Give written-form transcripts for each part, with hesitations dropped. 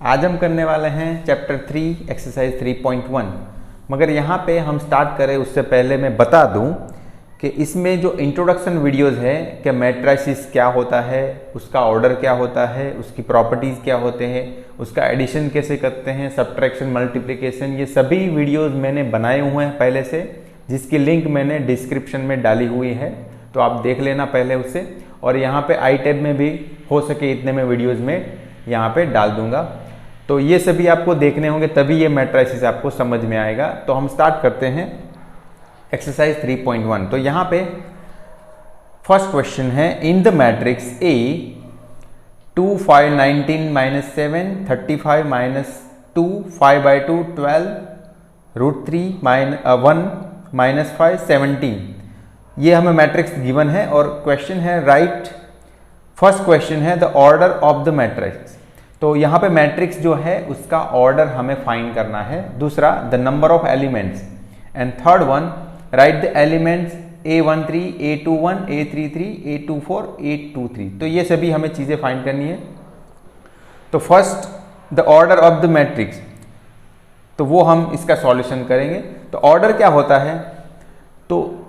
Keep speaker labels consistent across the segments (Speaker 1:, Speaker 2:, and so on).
Speaker 1: आज हम करने वाले हैं चैप्टर 3 एक्सरसाइज 3.1। मगर यहाँ पे हम स्टार्ट करें उससे पहले मैं बता दूँ कि इसमें जो इंट्रोडक्शन वीडियोस है कि मैट्रिसेस क्या होता है, उसका ऑर्डर क्या होता है, उसकी प्रॉपर्टीज़ क्या होते हैं, उसका एडिशन कैसे करते हैं, सब्ट्रैक्शन, मल्टीप्लिकेशन, ये सभी वीडियोस मैंने बनाए हुए हैं पहले से, जिसकी लिंक मैंने डिस्क्रिप्शन में डाली हुई है, तो आप देख लेना पहले उसे। और यहाँ पे आई टैब में भी हो सके इतने में वीडियोज़ में यहाँ पे डाल दूंगा, तो ये सभी आपको देखने होंगे, तभी ये मैट्रिसेस आपको समझ में आएगा। तो हम स्टार्ट करते हैं एक्सरसाइज 3.1। तो यहाँ पे फर्स्ट क्वेश्चन है, इन द मैट्रिक्स ए 2 5 19 -7 35 -2 5/2 12 √3 1 -5 17, ये हमें मैट्रिक्स गिवन है। और क्वेश्चन है राइट, फर्स्ट क्वेश्चन है the order of the matrix. तो यहाँ पे मैट्रिक्स जो है उसका ऑर्डर हमें फाइंड करना है। दूसरा the number of elements, and third one right the elements A13 A21 A33 A24 A23। तो ये सभी हमें चीज़ें फाइंड करनी है। तो first the order of the matrix, तो वो हम इसका सॉल्यूशन करेंगे। तो ऑर्डर क्या होता है, तो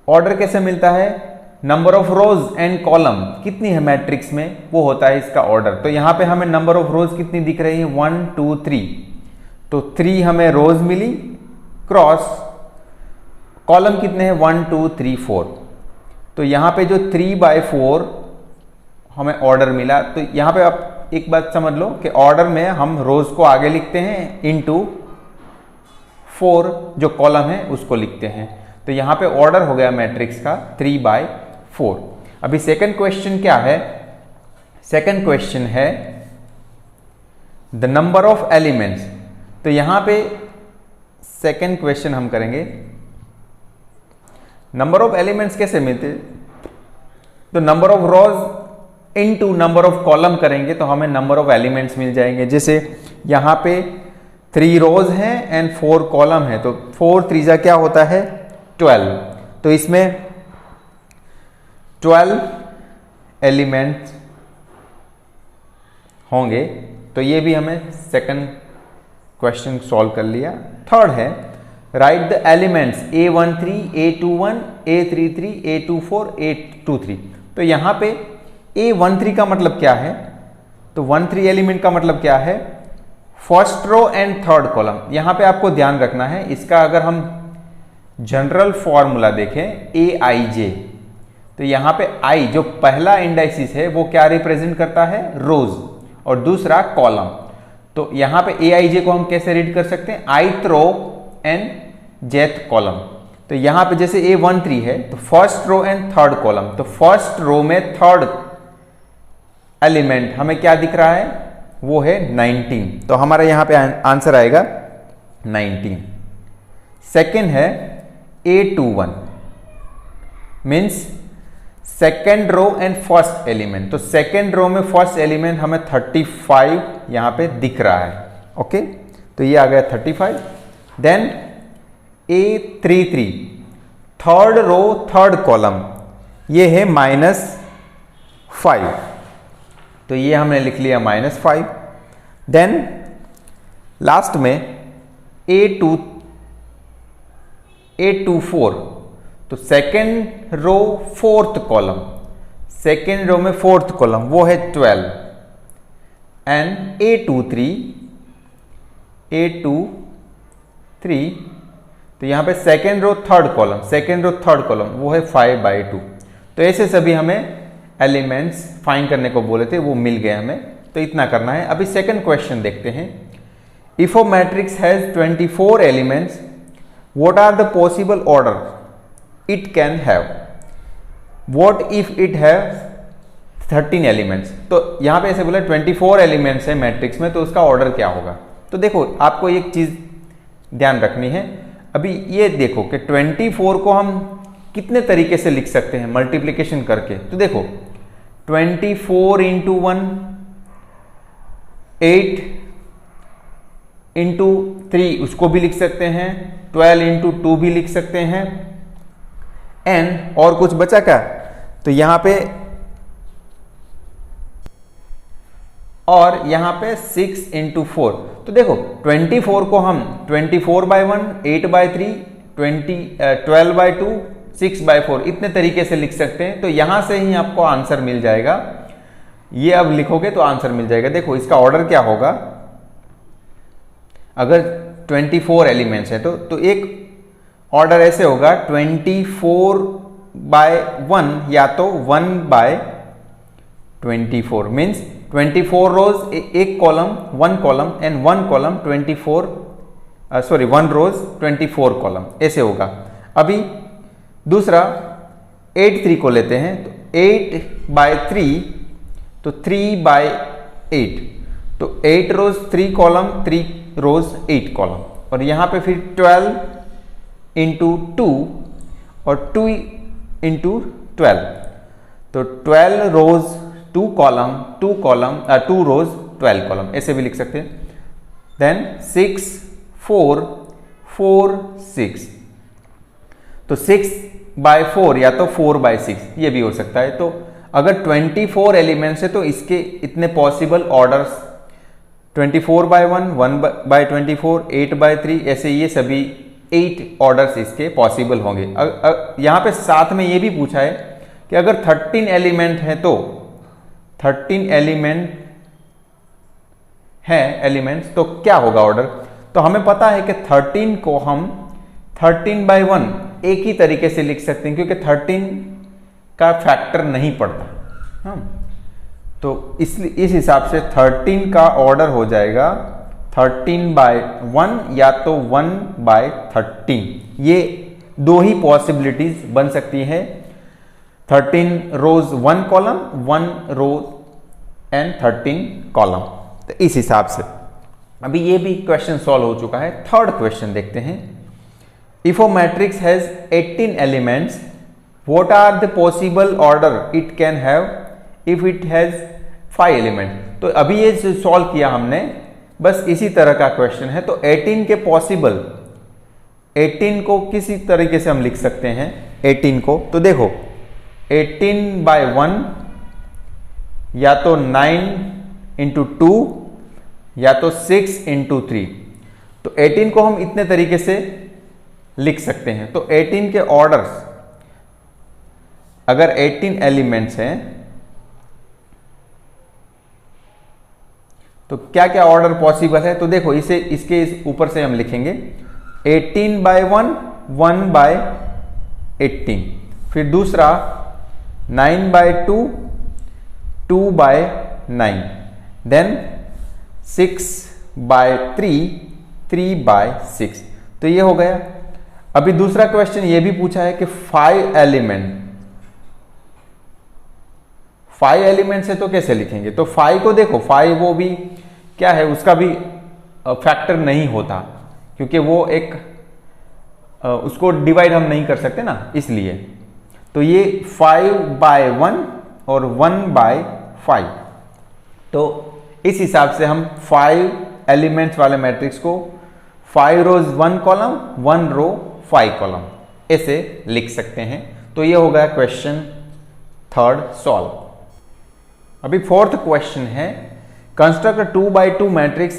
Speaker 1: ऑर्डर कैसे मिलता है, number of rose and column कितनी है मैट्रिक्स में, वो होता है इसका ऑर्डर। तो यहाँ पे हमें नंबर ऑफ रोज कितनी दिख रही है, 1 2 3, तो 3 हमें रोज मिली, क्रॉस कॉलम कितने हैं 1 2 3 4। तो यहाँ पे जो 3/4 हमें ऑर्डर मिला। तो यहाँ पे आप एक बात समझ लो कि ऑर्डर में हम रोज को आगे लिखते हैं, इनटू 4 जो कॉलम है उसको लिखते हैं। तो यहाँ पे ऑर्डर हो गया मैट्रिक्स का 3/4। अभी सेकंड क्वेश्चन क्या है, सेकंड क्वेश्चन है द नंबर ऑफ एलिमेंट्स। तो यहाँ पे सेकंड क्वेश्चन हम करेंगे, नंबर ऑफ एलिमेंट्स कैसे मिलते, तो number of rose into number of column करेंगे तो हमें नंबर ऑफ एलिमेंट्स मिल जाएंगे। जैसे यहाँ पे 3 रोज हैं एंड 4 कॉलम है, तो 4 3 क्या होता है 12। तो इसमें 12 एलिमेंट्स होंगे। तो ये भी हमें सेकंड क्वेश्चन सॉल्व कर लिया। थर्ड है right the elements A13 A21 A33 A24 A23। तो यहाँ पे A13 का मतलब क्या है, तो 13 एलिमेंट का मतलब क्या है, first row and third column. यहाँ पे आपको ध्यान रखना है, इसका अगर हम जनरल फॉर्मूला देखें AIJ, तो यहाँ पे I जो पहला इंडाइसिस है वो क्या रिप्रेजेंट करता है, रोज, और दूसरा कॉलम। तो यहाँ पे AIJ को हम कैसे रीड कर सकते हैं, ith row and jth column. तो यहाँ पे जैसे A13 है तो first row and third column, तो फर्स्ट रो में थर्ड एलिमेंट हमें क्या दिख रहा है, वो है 19। तो हमारा यहाँ पे आंसर आएगा 19। सेकेंड है A21 means second row and first element. तो सेकेंड रो में फर्स्ट एलिमेंट हमें 35 यहाँ पे दिख रहा है। ओके, तो ये आ गया 35। Then A33 third row third column, ये है -5, तो ये हमने लिख लिया -5। देन लास्ट में A24, तो second row fourth column, second row में फोर्थ कॉलम वो है 12। एंड A23 तो यहाँ पे second row third column, second row third column वो है 5/2। तो ऐसे सभी हमें एलिमेंट्स फाइंड करने को बोले थे, वो मिल गए हमें। तो इतना करना है। अभी सेकंड क्वेश्चन देखते हैं, if a matrix has 24 elements what are the possible order it can have, what if it have 13 elements. तो यहाँ पे ऐसे बोला 24 एलिमेंट्स है मैट्रिक्स में, तो उसका ऑर्डर क्या होगा। तो देखो आपको एक चीज ध्यान रखनी है, अभी ये देखो कि 24 को हम कितने तरीके से लिख सकते हैं मल्टीप्लिकेशन करके। तो देखो 24 × 1 8 × 3 उसको भी लिख सकते हैं, 12 × 2 भी लिख सकते हैं, एन और कुछ बचा क्या, तो यहां पे और यहाँ पे 6 इंटू 4। तो देखो 24 को हम 24/1, 8/3, 12/2, 6/4 इतने तरीके से लिख सकते हैं। तो यहां से ही आपको आंसर मिल जाएगा। ये अब लिखोगे तो आंसर मिल जाएगा। देखो इसका ऑर्डर क्या होगा, अगर 24 एलिमेंट्स है तो एक ऑर्डर ऐसे होगा 24/1 या तो 1/24 मीन्स 24 रोज एक column 1 column and 1 column 1 rows 24 column ऐसे होगा। अभी दूसरा 8/3 को लेते हैं तो 8/3 तो 3/8 तो 8 रोज 3 कॉलम 3 रोज 8 कॉलम और यहां पे फिर 12 इंटू 2 और 2 इंटू 12 तो 12 रोज 2 कॉलम 2 रोज 12 कॉलम ऐसे भी लिख सकते हैं। देन 6 4 4 6 तो 6/4 या तो 4/6 ये भी हो सकता है। तो अगर 24 एलिमेंट्स है तो इसके इतने पॉसिबल ऑर्डर्स 24/1, 1/24, 8/3 ऐसे ये सभी 8 ऑर्डर्स इसके पॉसिबल होंगे। यहां पे साथ में ये भी पूछा है कि अगर 13 एलिमेंट है तो 13 एलिमेंट्स तो क्या होगा ऑर्डर। तो हमें पता है कि 13 को हम 13/1 एक ही तरीके से लिख सकते हैं क्योंकि 13 का फैक्टर नहीं पड़ता। तो इसलिए इस हिसाब से 13 का ऑर्डर हो जाएगा 13/1 या तो 1/13। ये दो ही पॉसिबिलिटीज बन सकती है। 13 रोज 1 कॉलम 1 रो एंड 13 कॉलम। तो इस हिसाब से अभी ये भी क्वेश्चन सॉल्व हो चुका है। थर्ड क्वेश्चन देखते हैं। If a matrix has 18 elements what are the possible order it can have if it has 5 element. तो अभी ये जो सॉल्व किया हमने बस इसी तरह का क्वेश्चन है। तो 18 के पॉसिबल 18 को किसी तरीके से हम लिख सकते हैं 18 को। तो देखो 18/1 या तो 9 इंटू 2 या तो 6 इंटू 3। तो 18 को हम इतने तरीके से लिख सकते हैं। तो 18 के ऑर्डर्स अगर 18 एलिमेंट्स हैं तो क्या क्या ऑर्डर पॉसिबल है। तो देखो इसके ऊपर से हम लिखेंगे 18/1 1/18 फिर दूसरा 9/2 2/9 देन 6/3 3/6। तो ये हो गया। अभी दूसरा क्वेश्चन ये भी पूछा है कि 5 एलिमेंट्स है तो कैसे लिखेंगे। तो 5 को देखो 5 वो भी क्या है उसका भी फैक्टर नहीं होता क्योंकि वो एक उसको डिवाइड हम नहीं कर सकते ना इसलिए। तो ये 5/1 और 1/5। तो इस हिसाब से हम 5 एलिमेंट्स वाले मैट्रिक्स को 5 रोज 1 कॉलम 1 रो 5 कॉलम ऐसे लिख सकते हैं। तो ये हो गया क्वेश्चन थर्ड सॉल्व। अभी फोर्थ क्वेश्चन है construct 2/2 matrix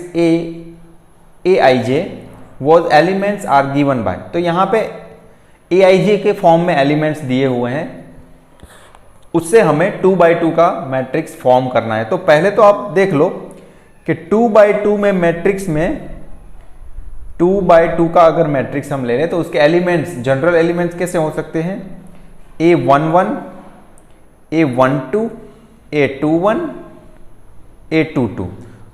Speaker 1: Aij whose elements are given by. तो यहां पे Aij के फॉर्म में एलिमेंट्स दिए हुए हैं उससे हमें 2/2 का मैट्रिक्स फॉर्म करना है। तो पहले तो आप देख लो कि 2/2 में मैट्रिक्स में 2/2 का अगर मैट्रिक्स हम ले लें तो उसके एलिमेंट्स जनरल एलिमेंट्स कैसे हो सकते हैं A11 A12 A21 A22।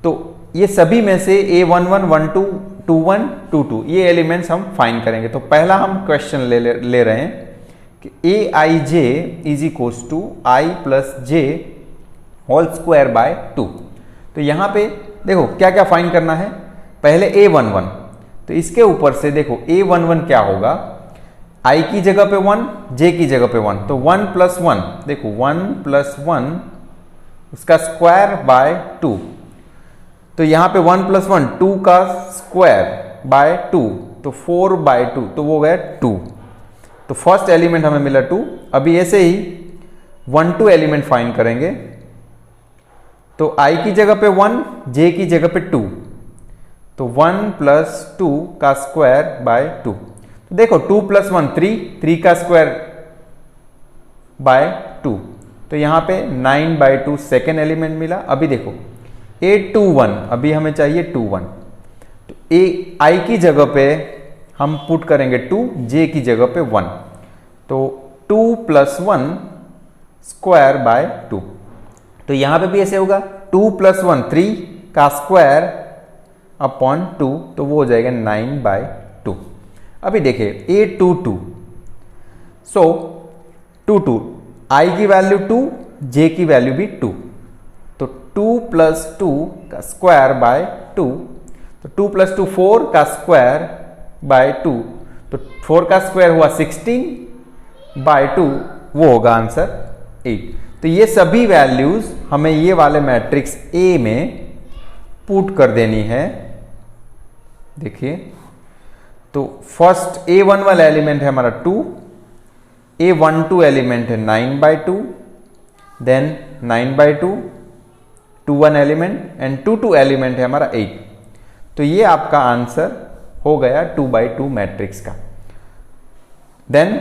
Speaker 1: तो ये सभी में से A11 12 21 22 ये एलिमेंट्स हम फाइंड करेंगे। तो पहला हम क्वेश्चन ले रहे हैं कि Aij is equals to I plus j whole square by 2। तो यहां पे देखो क्या क्या फाइंड करना है। पहले A11 तो इसके ऊपर से देखो A11 क्या होगा I की जगह पे 1 j की जगह पे 1 तो 1 + 1 देखो 1 + 1 उसका स्क्वायर बाय 2। तो यहां पे 1 + 1 2 का स्क्वायर बाय 2 तो 4/2 तो वो गया 2। तो फर्स्ट एलिमेंट हमें मिला 2। अभी ऐसे ही 1 2 एलिमेंट फाइंड करेंगे। तो i की जगह पे 1, j की जगह पे 2, तो 1 प्लस 2 का स्क्वायर बाय 2। तो देखो 2 प्लस 1 3, 3 का स्क्वायर बाय 2, तो यहां पे 9 बाय 2 सेकेंड एलिमेंट मिला। अभी देखो 8 2 1, अभी हमें चाहिए 2 1, तो i की जगह पे हम पुट करेंगे 2, j की जगह पे 1, तो 2 प्लस 1 स्क्वायर बाय 2। तो यहां पे भी ऐसे होगा 2 प्लस 1 3 का स्क्वायर अपॉन 2, तो वो हो जाएगा 9 बाय 2। अभी देखिए 8 2 2, सो 2 2, i की वैल्यू 2, j की वैल्यू भी 2, तो 2 प्लस 2 का स्क्वायर बाय 2, तो 2 प्लस 2 4 का स्क्वायर बाय 2, तो 4 का स्क्वायर हुआ 16 बाय 2, वो होगा आंसर 8। तो ये सभी वैल्यूज हमें ये वाले मैट्रिक्स A में पुट कर देनी है। देखिए तो फर्स्ट A11 वाला एलिमेंट है हमारा 2, A12 एलिमेंट है 9 by 2, then 9 by 2, 21 element and 22 element है हमारा 8। तो ये आपका आंसर हो गया 2 बाय 2 मैट्रिक्स का। देन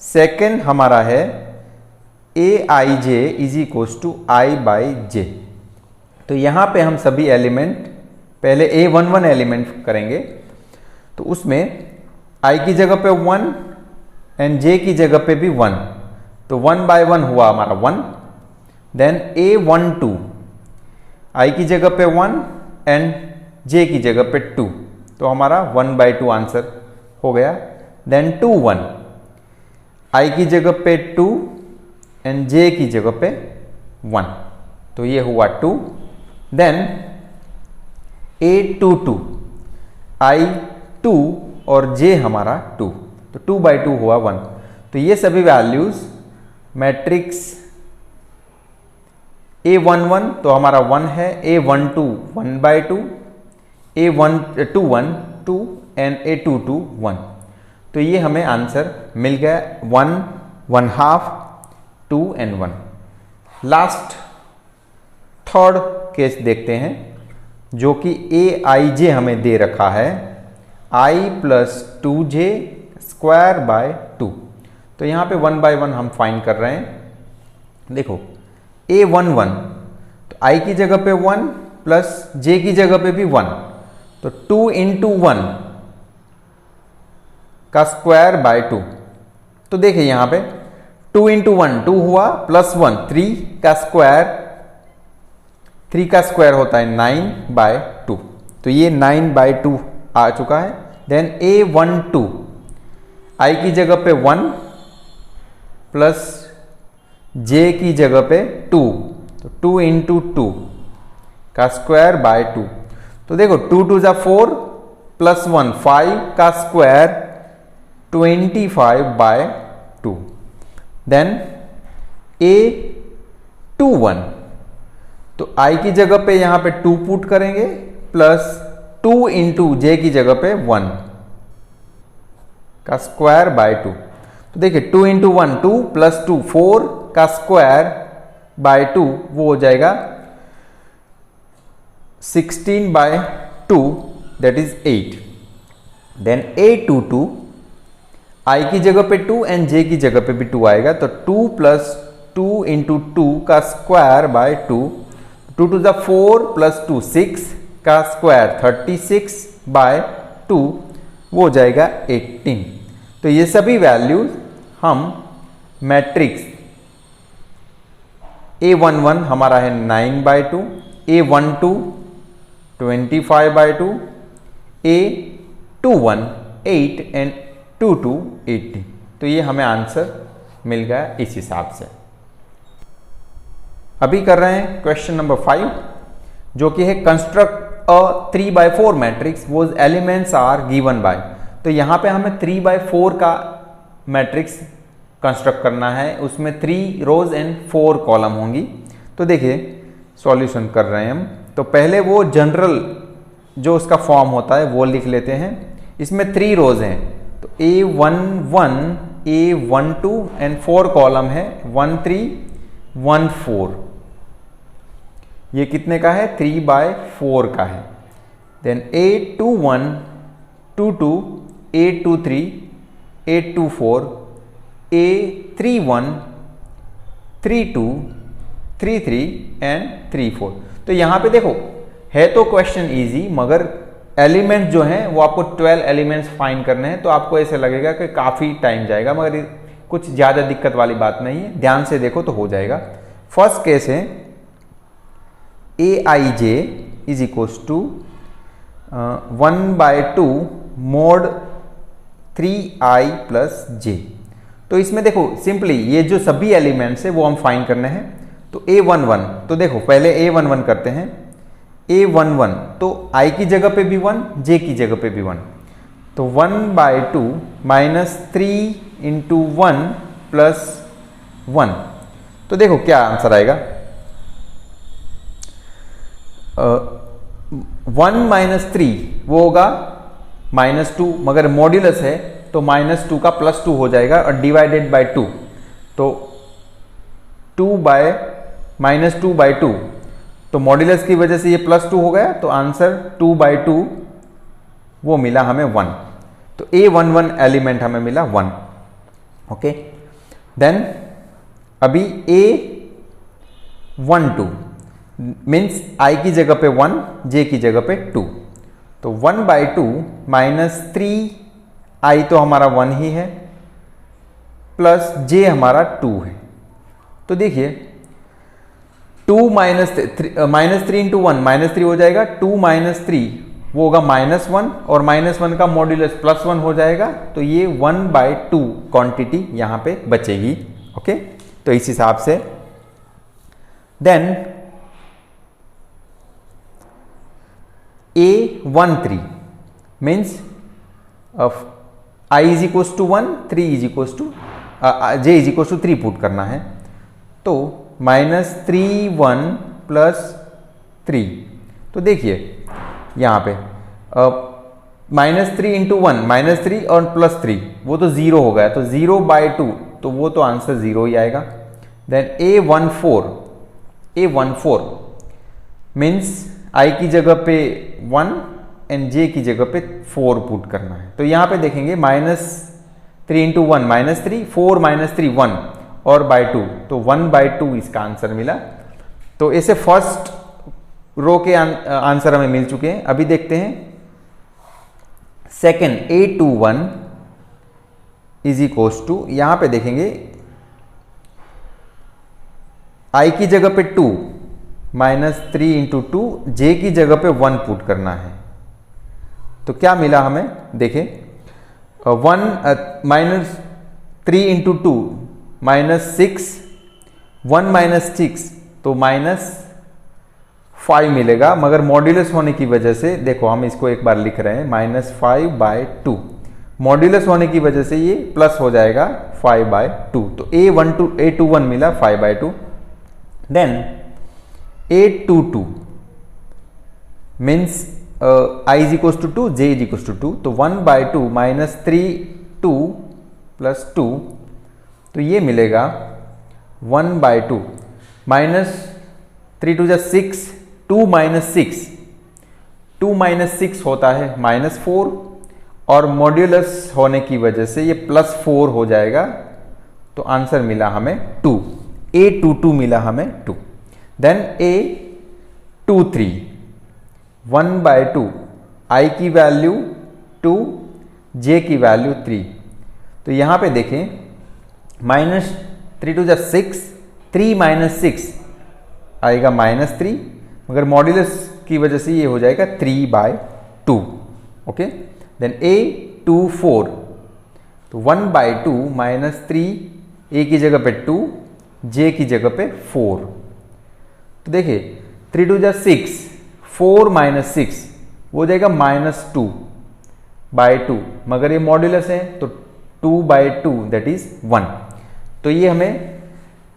Speaker 1: सेकेंड हमारा है Aij is equals to I by J। तो यहां पे हम सभी एलिमेंट पहले A11 एलिमेंट करेंगे, तो उसमें I की जगह पे 1 एंड J की जगह पे भी 1, तो 1 बाय 1 हुआ हमारा 1। देन A12 I की जगह पे 1 एंड J की जगह पे 2, तो हमारा 1 बाय 2 आंसर हो गया। देन 21 I की जगह पे 2 एंड J की जगह पे 1, तो ये हुआ 2। देन A22 I 2 और J हमारा 2, तो 2 बाई 2 हुआ 1। तो ये सभी वैल्यूज मैट्रिक्स A11 तो हमारा 1 है, A12 1 by 2, A21 2 and A22 1। तो ये हमें आंसर मिल गया 1 1 half 2 and 1। Last third case देखते हैं, जो कि Aij हमें दे रखा है I plus 2j square by 2। तो यहां पे 1 बाय 1 हम फाइंड कर रहे हैं। देखो A11 तो I की जगह पे 1 प्लस J की जगह पे भी 1, तो 2 इंटू 1 का स्क्वायर बाय 2। तो देखिए यहां पे 2 इंटू 1 2 हुआ, प्लस 1 3 का स्क्वायर, 3 का स्क्वायर होता है 9 बाय 2, तो ये 9 बाय 2 आ चुका है। देन A12 I की जगह पे 1 प्लस J की जगह पे 2, तो 2 इंटू 2 का स्क्वायर बाय 2। तो देखो 2 2 जा 4 प्लस 1 5 का स्क्वायर 25 बाय 2। देन A21 तो I की जगह पे यहां पे 2 पुट करेंगे, प्लस 2 इंटू J की जगह पे 1 का स्क्वायर बाय 2। तो देखिए 2 इंटू 1 2 प्लस 2 4 का स्क्वायर बाय 2, वो हो जाएगा 16 by 2 that is 8। Then A22 I की जगह पे 2 एंड J की जगह पे भी 2 आएगा, तो 2 प्लस 2 इंटू 2 का square by 2, 2 to the 4 plus 2 6 का स्क्वायर 36 बाय 2, वो हो जाएगा 18। तो ये सभी वैल्यूज हम मैट्रिक्स A11 हमारा है 9 by 2, A12 25 bye 2, A21 8 and 2 2 80। तो ये हमें आंसर मिल गया इस हिसाब से। अभी कर रहे हैं क्वेश्चन नंबर 5, जो कि है construct a 3 by 4 matrix whose elements are given by. तो यहां पे हमें 3 बाय 4 का मैट्रिक्स कंस्ट्रक्ट करना है, उसमें 3 रोज एंड 4 कॉलम होंगी। तो देखिए सॉल्यूशन कर रहे हैं हम। तो पहले वो जनरल जो उसका फॉर्म होता है वो लिख लेते हैं। इसमें 3 रोज हैं, तो A11 A12 एंड 4 कॉलम है 1 3 1 4। ये कितने का है? 3/4 का है। Then 821 22 823 824 A31 32 33 and 34। तो यहाँ पे देखो है तो क्वेश्चन इजी, मगर एलिमेंट जो हैं वो आपको 12 एलिमेंट्स फाइंड करने हैं, तो आपको ऐसे लगेगा कि काफ़ी टाइम जाएगा, मगर कुछ ज़्यादा दिक्कत वाली बात नहीं है, ध्यान से देखो तो हो जाएगा। फर्स्ट केस है aij is equals to 1/2 mod 3i plus j। तो इसमें देखो सिंपली ये जो सभी एलिमेंट्स है वो हम फाइंड करने हैं। तो a11, तो देखो पहले a11 करते हैं। a11 तो i की जगह पे भी 1, j की जगह पे भी 1, तो 1/2 माइनस 3 इंटू 1 प्लस 1। तो देखो क्या आंसर आएगा, 1 माइनस 3 वो होगा -2, मगर मॉड्यूलस है तो -2 का +2 हो जाएगा और डिवाइडेड बाय 2, तो 2/-2/2, तो मॉड्यूलस की वजह से ये +2 हो गया, तो आंसर 2/2 वो मिला हमें 1। तो a11 एलिमेंट हमें मिला 1। ओके, देन अभी a12 मीन्स i की जगह पे 1, j की जगह पे 2, तो 1/2 माइनस 3i तो हमारा 1 ही है, प्लस j हमारा 2 है। तो देखिए 2 माइनस 3 इंटू 1 -3 हो जाएगा, 2 माइनस 3 वो होगा -1, और -1 का मॉड्यूलस +1 हो जाएगा, तो ये 1/2 क्वांटिटी यहां पे बचेगी। ओके, तो इस हिसाब से then a13 means i is equals to 1, 3 is equals to j is equals to 3 put करना है, तो -3 1 प्लस 3। तो देखिए यहाँ पे -3 इंटू 1 -3 और +3 वो तो 0 हो गया, तो 0/2, तो वो तो आंसर 0 ही आएगा। देन a14 मीन्स i की जगह पे 1 एंड j की जगह पे 4 पुट करना है। तो यहाँ पे देखेंगे -3 इंटू 1 -3, 4 -3 1 और बाय 2, तो 1/2 इसका आंसर मिला। तो ऐसे फर्स्ट रो के आंसर हमें मिल चुके हैं। अभी देखते हैं second, a21 is equals to, यहां पे देखेंगे i की जगह पे 2 -3 इंटू 2, j की जगह पे 1 पुट करना है। तो क्या मिला हमें, देखें 3 इंटू 2 -6, 1 -6 तो -5 मिलेगा, मगर मॉड्यूलस होने की वजह से देखो हम इसको एक बार लिख रहे हैं -5/2, मॉड्यूलस होने की वजह से ये प्लस हो जाएगा 5/2, तो a21 मिला 5/2। Then a22 means i is equals to 2, j is equals to 2, तो 1/2 -3 2 प्लस 2, तो ये मिलेगा 1/2 -3 2 6, 2 -6, 2 -6 होता है -4, और मॉड्यूलस होने की वजह से ये +4 हो जाएगा, तो आंसर मिला हमें 2, a22 मिला हमें 2। देन a23 1/2, i की वैल्यू 2, j की वैल्यू 3, तो यहां पे देखें -3 2 6, 3 -6 आएगा -3, मगर मॉड्यूलस की वजह से ये हो जाएगा 3/2। ओके, देन a24 तो 1/2 -3, a की जगह पे 2, j की जगह पे 4। तो देखिए 3 2 6, 4 -6 वो हो जाएगा -2/2, मगर ये मॉड्यूलस है तो 2/2 दैट इज 1। तो ये हमें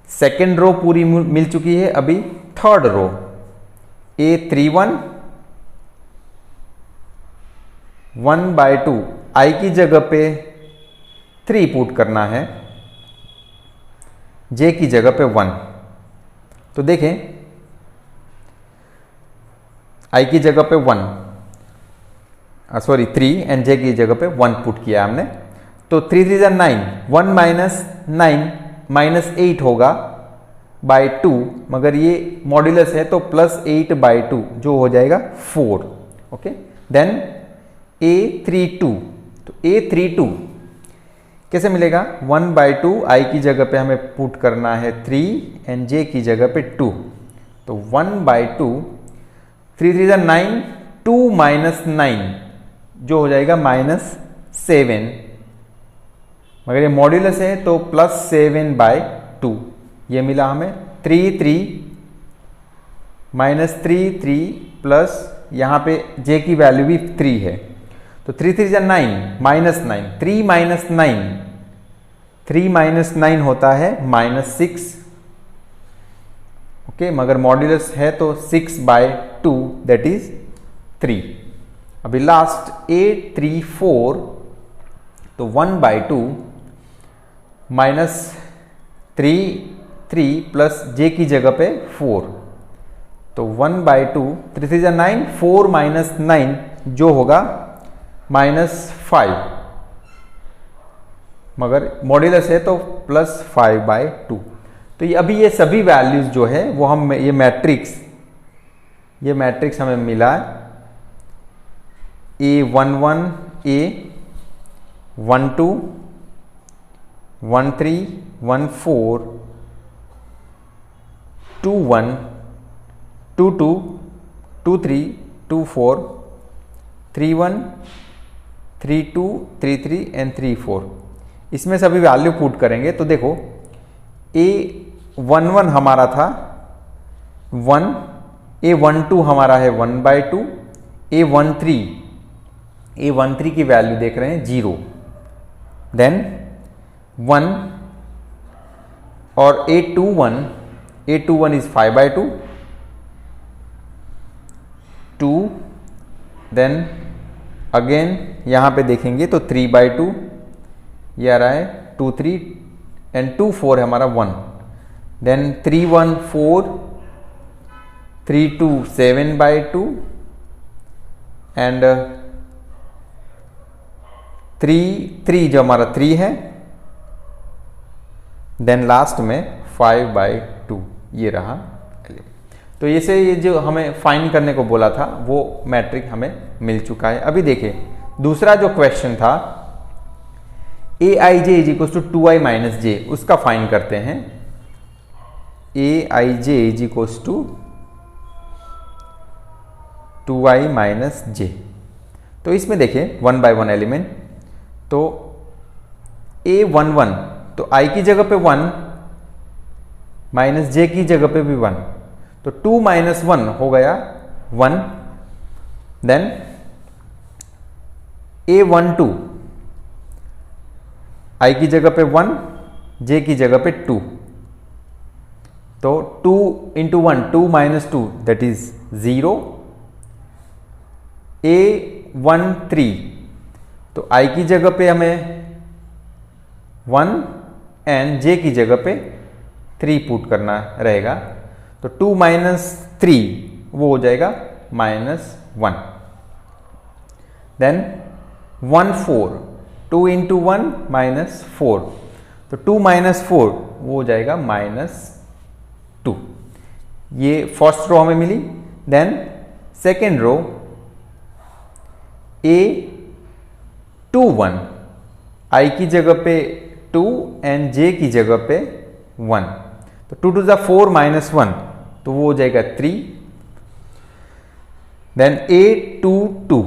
Speaker 1: सेकेंड रो पूरी मिल चुकी है। अभी थर्ड रो a31 1/2, i की जगह पे 3 पुट करना है, j की जगह पे 1। तो देखें आई की जगह पे 1, सॉरी 3 एंड जे की जगह पे 1 पुट किया हमने। तो 3 3 9, 1 माइनस 9 माइनस 8 होगा बाय 2, मगर ये मॉड्यूलस है तो प्लस 8 बाय 2 जो हो जाएगा 4। ओके, देन A32, तो A32 कैसे मिलेगा? 1 बाय 2, आई की जगह पे हमें पुट करना है 3 एंड जे की जगह पे 2, तो 1 बाय 2, 3 3 9, 2 माइनस 9 जो हो जाएगा माइनस 7, मगर ये मॉड्यूलस है तो प्लस 7 बाय 2 ये मिला हमें। 3 3 माइनस 3 3 प्लस यहाँ पे जे की वैल्यू भी 3 है, तो 3 3 9 माइनस 9, 3 माइनस 9, 3 माइनस 9 होता है माइनस 6। ओके, मगर मॉड्यूलस है तो 6 बाय 2 दैट इज 3। अभी लास्ट A34, तो 1 बाय 2 माइनस 3 प्लस जे की जगह पे 4, तो 1 बाय 2, 3 3 9, 4 माइनस 9 जो होगा माइनस 5, मगर मॉड्यूलस है तो प्लस 5 बाय 2। तो ये अभी ये सभी वैल्यूज जो है वो हम ये मैट्रिक्स हमें मिला A11, A12, 13, 14, 21, 22, 23, 24, 31, 32, 33 एंड 34। इसमें सभी वैल्यू पुट करेंगे तो देखो A11 हमारा था 1, A12 हमारा है 1 बाय 2, A13 की वैल्यू देख रहे हैं 0, देन 1, और A21 is 5 bye 2, 2, then again यहाँ पे देखेंगे तो 3 बाय 2 ये आ रहा है, 2 3 एंड 2 4 है हमारा 1, देन 3 1 4, 3 2 7 बाय 2 एंड 3 जो हमारा 3 है, देन लास्ट में 5 बाय 2 ये रहा। तो ये जो हमें फाइंड करने को बोला था वो मैट्रिक हमें मिल चुका है। अभी देखिए दूसरा जो क्वेश्चन था Aij is equal to 2i minus J, उसका फाइंड करते हैं। Aij is equal to 2i minus J, तो इसमें देखिए 1 बाय 1 एलिमेंट, तो A11 तो i की जगह पे 1 माइनस जे की जगह पे भी 1, तो 2 माइनस 1 हो गया 1, देन A12 i की जगह पे 1, जे की जगह पे 2, तो 2 into 1 2 minus 2 that is 0। A13 तो i की जगह पे हमें 1 एंड जे की जगह पे 3 पुट करना रहेगा, तो 2 माइनस 3 वो हो जाएगा माइनस 1, देन 1 4, 2 इंटू 1 माइनस 4, तो 2 माइनस 4 वो हो जाएगा माइनस 2। ये फर्स्ट रो हमें मिली। Then second row A21 i की जगह पे 2 एंड जे की जगह पे 1, तो 2 टू 4 माइनस 1 तो वो हो जाएगा 3, देन A22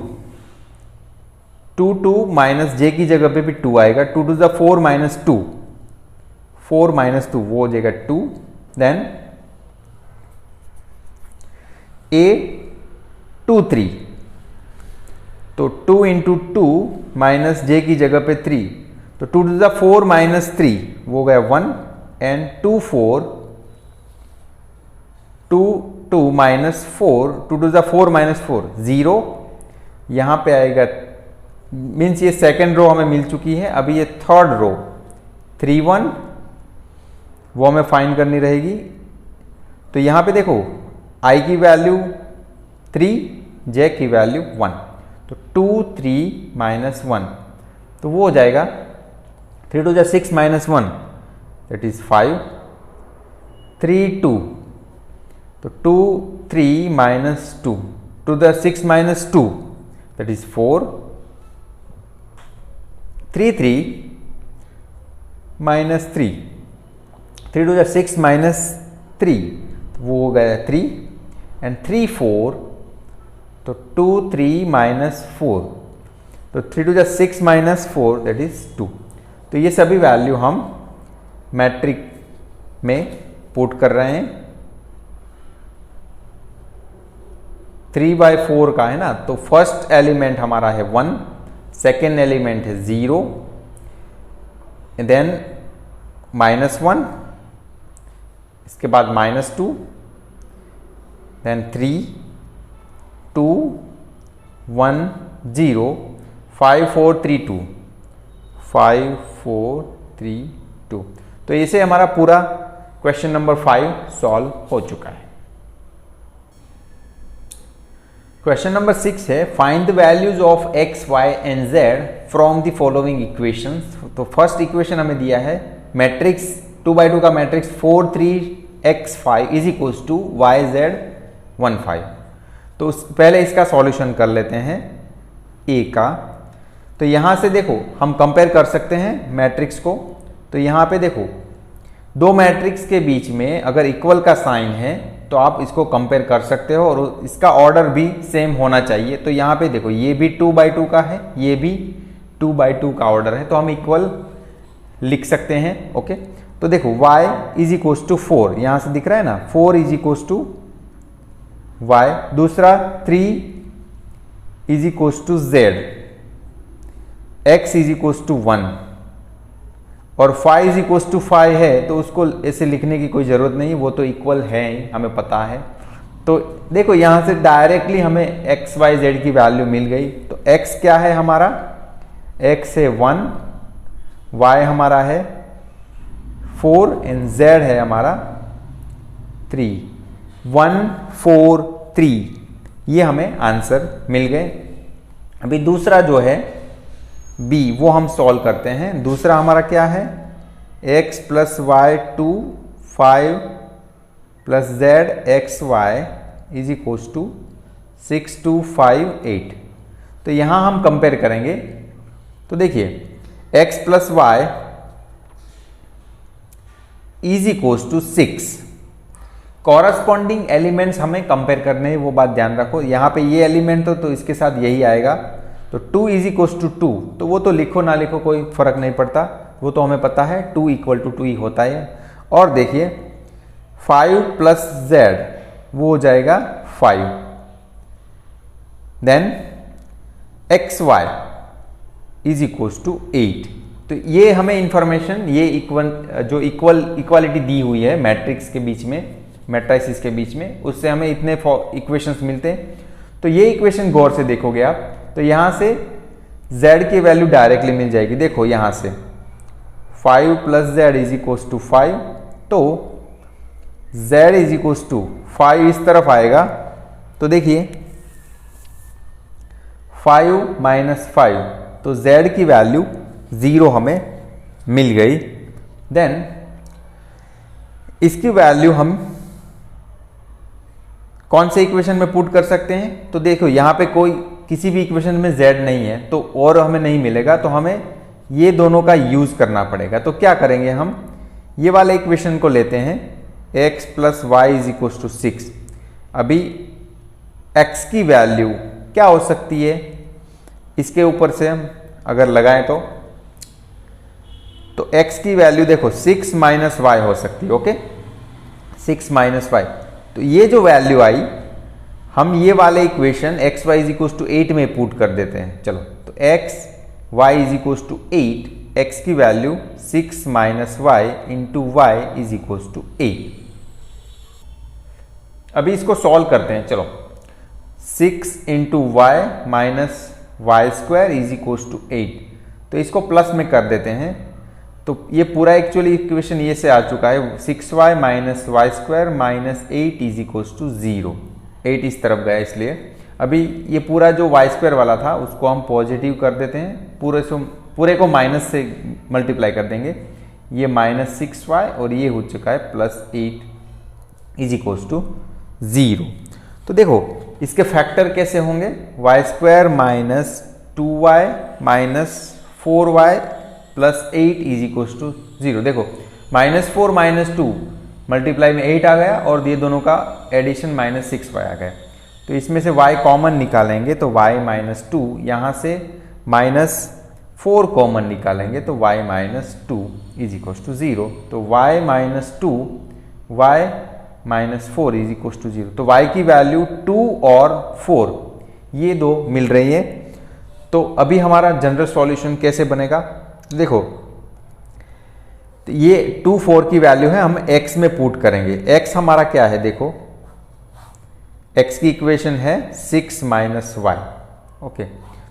Speaker 1: माइनस जे की जगह पे भी 2 आएगा, 2 टू 4 माइनस 2, 4 माइनस 2 वो हो जाएगा 2, देन A23 तो 2 इंटू 2 माइनस जे की जगह पे 3, तो 2 टू 4 माइनस 3 वो गया 1 एंड 2 4, 2 माइनस 4, 2 टू 4 माइनस 4 0, यहाँ पे आएगा, मीन्स ये सेकेंड रो हमें मिल चुकी है। अभी ये थर्ड रो 3 1 वो हमें फाइंड करनी रहेगी। तो यहाँ पे देखो i की वैल्यू 3 j की वैल्यू 1, तो 2 3 माइनस 1, तो वो हो जाएगा 3 टू 6 माइनस 1 दैट इज 5, 3 2, तो 2 3 minus 2 to the 6 minus 2 that is 4, 3 3 minus 3, 3 to 6 minus 3, वो हो गया 3, एंड 3 4, तो 2 3 माइनस 4, तो 3 टू 6 माइनस 4 दैट इज 2। तो ये सभी वैल्यू हम मैट्रिक में पुट कर रहे हैं। 3/4 का है ना, तो फर्स्ट एलिमेंट हमारा है 1, सेकेंड एलिमेंट है 0, देन -1, इसके बाद -2, देन 3 2 1 0, 5 4 3 2, 5 4 3 2। तो इसे हमारा पूरा क्वेश्चन नंबर 5 सॉल्व हो चुका है। क्वेश्चन नंबर 6 है find the values of x, y and z from the following equations. तो फर्स्ट इक्वेशन हमें दिया है मैट्रिक्स 2x2 का matrix 4 3 x 5 is equals to y z 1 5। तो पहले इसका सॉल्यूशन कर लेते हैं a का। तो यहां से देखो हम कंपेयर कर सकते हैं मैट्रिक्स को। तो यहां पे देखो दो मैट्रिक्स के बीच में अगर इक्वल का साइन है तो आप इसको कंपेयर कर सकते हो और इसका ऑर्डर भी सेम होना चाहिए। तो यहाँ पे देखो ये भी 2/2 का है, ये भी 2/2 का ऑर्डर है, तो हम इक्वल लिख सकते हैं। ओके, तो देखो y इज इक्वल्स टू 4, यहाँ से दिख रहा है ना 4 इज इक्वल्स टू y, दूसरा 3 is equals to z, x is equals to 1 और 5 इज इक्वल्स टू 5 है, तो उसको ऐसे लिखने की कोई ज़रूरत नहीं, वो तो इक्वल है हमें पता है। तो देखो यहाँ से डायरेक्टली हमें x y z की वैल्यू मिल गई। तो x क्या है हमारा, x है 1, y हमारा है 4 एंड z है हमारा 3, 1 4 3, ये हमें आंसर मिल गए। अभी दूसरा जो है b वो हम सॉल्व करते हैं। दूसरा हमारा क्या है x plus y 2 5 plus z x y is equals to 6 2 5 8। तो यहां हम कंपेयर करेंगे। तो देखिए x plus y is equals to 6, corresponding elements हमें कंपेयर करने हैं, वो बात ध्यान रखो। यहां पे ये एलिमेंट तो इसके साथ यही आएगा। तो 2 इज इक्वल्स टू 2, तो वो तो लिखो ना लिखो कोई फर्क नहीं पड़ता, वो तो हमें पता है 2 इक्वल टू 2 ही होता है। और देखिए 5 प्लस z वो हो जाएगा 5, then x y is equals to 8। तो ये हमें इंफॉर्मेशन ये इक्वालिटी दी हुई है मैट्रिक्स के बीच में, मैट्रिसेस के बीच में, उससे हमें इतने इक्वेशंस मिलते हैं। तो ये इक्वेशन गौर से देखोगे आप तो यहां से z की वैल्यू डायरेक्टली मिल जाएगी। देखो यहां से 5 plus z is equals to 5, तो z इज इक्वल्स टू 5 इस तरफ आएगा। तो देखिए 5 माइनस 5, तो z की वैल्यू 0 हमें मिल गई। देन इसकी वैल्यू हम कौन से इक्वेशन में पुट कर सकते हैं। तो देखो यहां पे कोई किसी भी इक्वेशन में z नहीं है, तो और हमें नहीं मिलेगा, तो हमें ये दोनों का यूज करना पड़ेगा। तो क्या करेंगे हम, ये वाले इक्वेशन को लेते हैं x plus y is equal to 6। अभी x की वैल्यू क्या हो सकती है, इसके ऊपर से हम अगर लगाएं तो x की वैल्यू देखो 6 माइनस वाई हो सकती है। ओके, 6 माइनस वाई, तो ये जो वैल्यू आई हम ये वाले equation x y is equal to 8 में पुट कर देते हैं। चलो, तो x y is equal to 8, x की value 6 minus y into y is equal to 8। अभी इसको सॉल्व करते हैं। चलो, 6 into y minus y square is equal to 8, तो इसको प्लस में कर देते हैं। तो ये पूरा एक्चुअली इक्वेशन ये से आ चुका है 6y minus y square minus 8 is equal to 0, 8 इस तरफ गया इसलिए। अभी ये पूरा जो वाई स्क्वायर वाला था उसको हम पॉजिटिव कर देते हैं, पूरे को माइनस से मल्टीप्लाई कर देंगे। ये -6y और ये हो चुका है +8 इज इक्वल्स टू 0। तो देखो इसके फैक्टर कैसे होंगे, y square -2y -4y +8 is equals to 0। देखो -4 -2 मल्टीप्लाई में 8 आ गया और ये दोनों का एडिशन -6y आ गया। तो इसमें से y कॉमन निकालेंगे तो y -2, यहाँ से -4 कॉमन निकालेंगे तो y -2 इज इक्वल्स टू 0। तो y -2 y -4 is equals to 0। तो y की वैल्यू 2 और 4 ये दो मिल रही है। तो अभी हमारा जनरल सॉल्यूशन कैसे बनेगा, देखो तो ये 2 4 की वैल्यू है, हम x में पुट करेंगे। x हमारा क्या है, देखो x की इक्वेशन है 6 - y। ओके,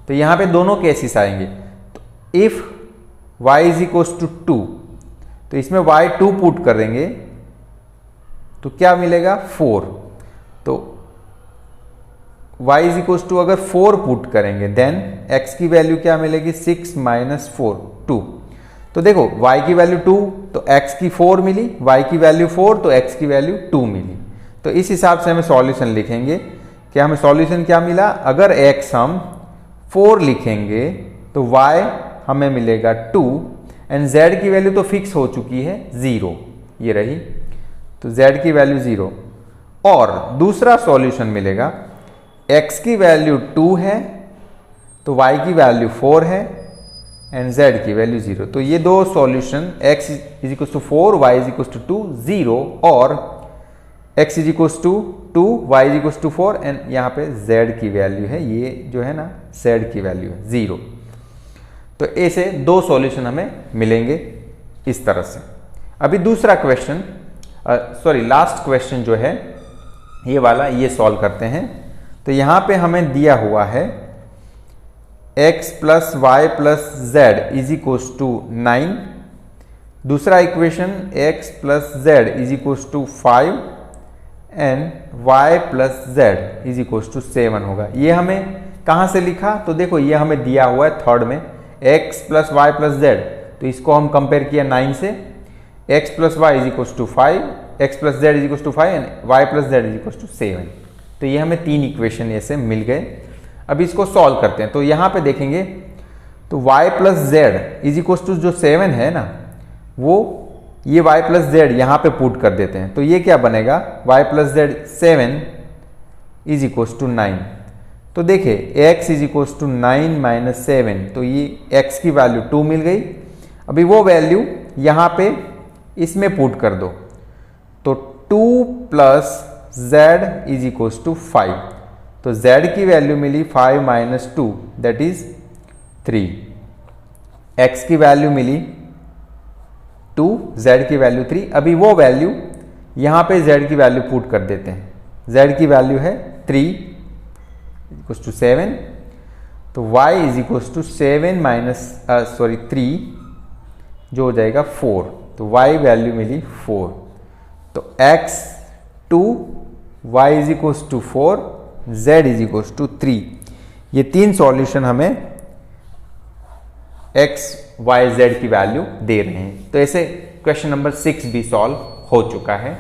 Speaker 1: तो यहां पे दोनों केसेस आएंगे। तो if y is equals to 2, तो इसमें y 2 पुट करेंगे तो क्या मिलेगा 4। तो y इज इक्वल्स टू अगर 4 पुट करेंगे देन x की वैल्यू क्या मिलेगी 6 - 4 2। तो देखो y की वैल्यू 2 तो x की 4 मिली, y की वैल्यू 4 तो x की वैल्यू 2 मिली। तो इस हिसाब से हमें सॉल्यूशन लिखेंगे कि हमें सॉल्यूशन क्या मिला, अगर x हम 4 लिखेंगे तो y हमें मिलेगा 2 एंड z की वैल्यू तो फिक्स हो चुकी है 0, ये रही, तो z की वैल्यू 0। और दूसरा सॉल्यूशन मिलेगा x की वैल्यू 2 है तो y की वैल्यू 4 है एंड z की वैल्यू 0। तो ये दो solution x is equal to 4 y is equal to 2 0 और x is equal to 2 y is equal to 4 and यहाँ पे z की वैल्यू है, ये जो है ना z की वैल्यू है 0। तो ऐसे दो सॉल्यूशन हमें मिलेंगे इस तरह से। अभी दूसरा क्वेश्चन लास्ट क्वेश्चन जो है ये वाला, ये सॉल्व करते हैं। तो यहाँ पे हमें दिया हुआ है x + y + z is equal to 9। दूसरा equation x + z is equal to 5 and y + z is equal to 7 होगा। ये हमें कहाँ से लिखा, तो देखो ये हमें दिया हुआ है थर्ड में x + y + z, तो इसको हम कंपेयर किया 9 से, x + y is equal to 5, x + z is equal to 5 and y + z is equal to 7। तो ये हमें 3 इक्वेशन ऐसे मिल गए। अब इसको सॉल्व करते हैं। तो यहाँ पे देखेंगे तो y + z is equal to जो 7 है ना, वो ये y + z यहाँ पे पुट कर देते हैं। तो ये क्या बनेगा y + z 7 is equal to 9। तो देखिए x इज इक्वल टू 9 - 7, तो ये x की वैल्यू 2 मिल गई। अभी वो वैल्यू यहाँ पे इसमें पुट कर दो, तो 2 + z इज इक्वल टू 5। तो z की वैल्यू मिली 5 - 2 दैट इज 3, x की वैल्यू मिली 2, z की वैल्यू 3। अभी वो वैल्यू यहाँ पे z की वैल्यू पुट कर देते हैं। z की वैल्यू है 3 = 7, तो y इज इक्वल टू 3 जो हो जाएगा 4, तो y वैल्यू मिली 4। तो x 2, y is equal to 4, z is equal to 3। ये 3 सॉल्यूशन हमें x, y, z की वैल्यू दे रहे हैं। तो ऐसे क्वेश्चन नंबर 6 भी सॉल्व हो चुका है।